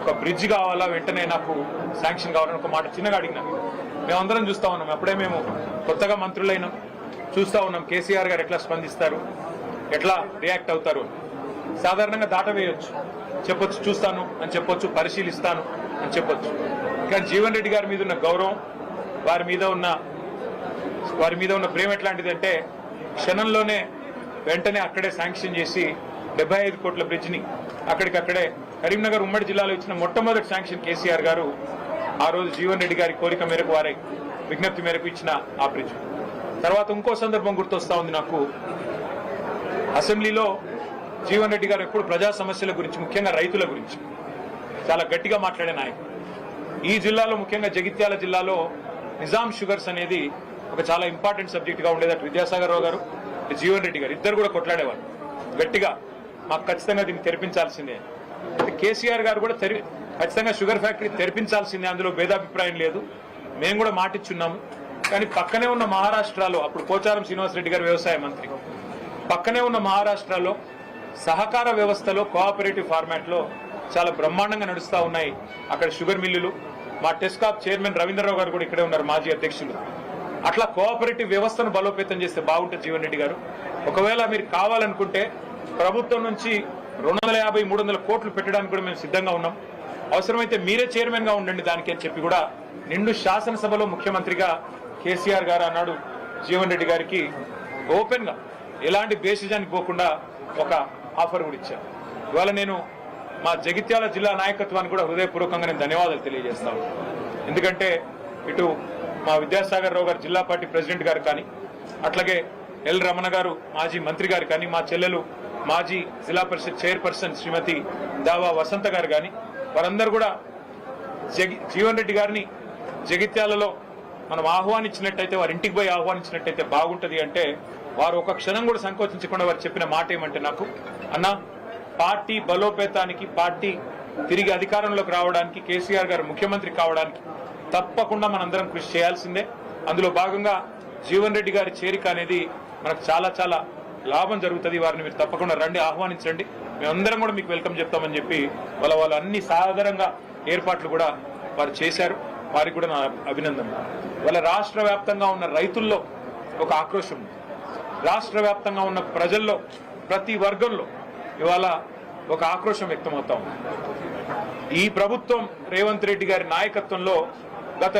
ఒక బ్రిడ్జ్ కావాలా, వెంటనే నాకు శాంక్షన్ కావాలని ఒక మాట చిన్నగా అడిగినా. మేమందరం చూస్తూ ఉన్నాం, అప్పుడే మేము కొత్తగా మంత్రులైనాం, చూస్తూ ఉన్నాం కేసీఆర్ గారు ఎట్లా స్పందిస్తారు, ఎట్లా రియాక్ట్ అవుతారు. సాధారణంగా దాటవేయొచ్చు, చెప్పొచ్చు చూస్తాను అని చెప్పొచ్చు, పరిశీలిస్తాను అని చెప్పొచ్చు. కానీ జీవన్ రెడ్డి గారి మీద ఉన్న గౌరవం, వారి మీద ఉన్న ప్రేమ ఎట్లాంటిదంటే క్షణంలోనే వెంటనే అక్కడే శాంక్షన్ చేసి 75 కోట్ల బ్రిడ్జ్ని అక్కడికక్కడే కరీంనగర్ ఉమ్మడి జిల్లాలో ఇచ్చిన మొట్టమొదటి శాంక్షన్ కేసీఆర్ గారు ఆ రోజు జీవన్ రెడ్డి గారి కోరిక మేరకు, వారి విజ్ఞప్తి మేరకు ఇచ్చిన ఆ బ్రిడ్జ్. తర్వాత ఇంకో సందర్భం గుర్తొస్తా ఉంది నాకు. అసెంబ్లీలో జీవన్ రెడ్డి గారు ఎప్పుడు ప్రజా సమస్యల గురించి, ముఖ్యంగా రైతుల గురించి చాలా గట్టిగా మాట్లాడే నాయకుడు. ఈ జిల్లాలో, ముఖ్యంగా జగిత్యాల జిల్లాలో నిజాం షుగర్స్ అనేది ఒక చాలా ఇంపార్టెంట్ సబ్జెక్ట్ గా ఉండేది. అటు విద్యాసాగర్ రావు గారు, జీవన్ రెడ్డి గారు ఇద్దరు కూడా కొట్లాడేవారు గట్టిగా, మాకు ఖచ్చితంగా దీన్ని తెరిపించాల్సిందే. కేసీఆర్ గారు కూడా ఖచ్చితంగా షుగర్ ఫ్యాక్టరీ తెరిపించాల్సిందే, అందులో భేదాభిప్రాయం లేదు, మేము కూడా మాటిచ్చున్నాము. కానీ పక్కనే ఉన్న మహారాష్ట్రలో, అప్పుడు పోచారం శ్రీనివాసరెడ్డి గారు వ్యవసాయ మంత్రి, పక్కనే ఉన్న మహారాష్ట్రలో సహకార వ్యవస్థలో, కోఆపరేటివ్ ఫార్మాట్ లో చాలా బ్రహ్మాండంగా నడుస్తూ ఉన్నాయి అక్కడ షుగర్ మిల్లులు. మా టెస్కాప్ చైర్మన్ రవీంద్రరావు గారు కూడా ఇక్కడే ఉన్నారు, మాజీ అధ్యక్షులు. అట్లా కోఆపరేటివ్ వ్యవస్థను బలోపేతం చేస్తే బాగుంటుంది జీవన్ రెడ్డి గారు. ఒకవేళ మీరు కావాలనుకుంటే ప్రభుత్వం నుంచి 250-300 కోట్లు పెట్టడానికి కూడా మేము సిద్ధంగా ఉన్నాం. అవసరమైతే మీరే చైర్మన్ గా ఉండండి దానికి అని చెప్పి కూడా నిండు శాసనసభలో ముఖ్యమంత్రిగా కేసీఆర్ గారు అన్నాడు జీవన్ రెడ్డి గారికి ఓపెన్ గా, ఎలాంటి బేసిజానికి పోకుండా ఒక ఆఫర్ కూడా ఇచ్చారు. ఇవాళ నేను మా జగిత్యాల జిల్లా నాయకత్వానికి కూడా హృదయపూర్వకంగా నేను ధన్యవాదాలు తెలియజేస్తాను. ఎందుకంటే ఇటు మా విద్యాసాగర్ రావు గారు జిల్లా పార్టీ ప్రెసిడెంట్ గారు కానీ, అట్లాగే ఎల్ రమణ గారు మాజీ మంత్రి గారు కానీ, మా చెల్లెలు మాజీ జిల్లా పరిషత్ చైర్పర్సన్ శ్రీమతి దావా వసంత గారు కానీ, వారందరూ కూడా జీవన్ రెడ్డి గారిని జగిత్యాలలో మనం ఆహ్వానించినట్టయితే, వారి ఇంటికి పోయి ఆహ్వానించినట్టయితే బాగుంటుంది అంటే, వారు ఒక క్షణం కూడా సంకోచించకుండా వారు చెప్పిన మాట ఏమంటే, నాకు అన్న పార్టీ బలోపేతానికి, పార్టీ తిరిగి అధికారంలోకి రావడానికి, కేసీఆర్ గారు ముఖ్యమంత్రి కావడానికి తప్పకుండా మనందరం కృషి చేయాల్సిందే. అందులో భాగంగా జీవన్ రెడ్డి గారి చేరిక అనేది మనకు చాలా చాలా లాభం జరుగుతుంది. వారిని మీరు తప్పకుండా రండి, ఆహ్వానించండి, మేమందరం కూడా మీకు వెల్కమ్ చెప్తామని చెప్పి వాళ్ళు అన్ని సాధారణంగా ఏర్పాట్లు కూడా వారు చేశారు. వారికి కూడా నా అభినందనలు. వాళ్ళ రాష్ట్ర వ్యాప్తంగా ఉన్న రైతుల్లో ఒక ఆక్రోశం ఉంది, రాష్ట్ర వ్యాప్తంగా ఉన్న ప్రజల్లో ప్రతి వర్గంలో ఇవాళ ఒక ఆక్రోశం వ్యక్తమవుతా ఉంది. ఈ ప్రభుత్వం రేవంత్ రెడ్డి గారి నాయకత్వంలో గత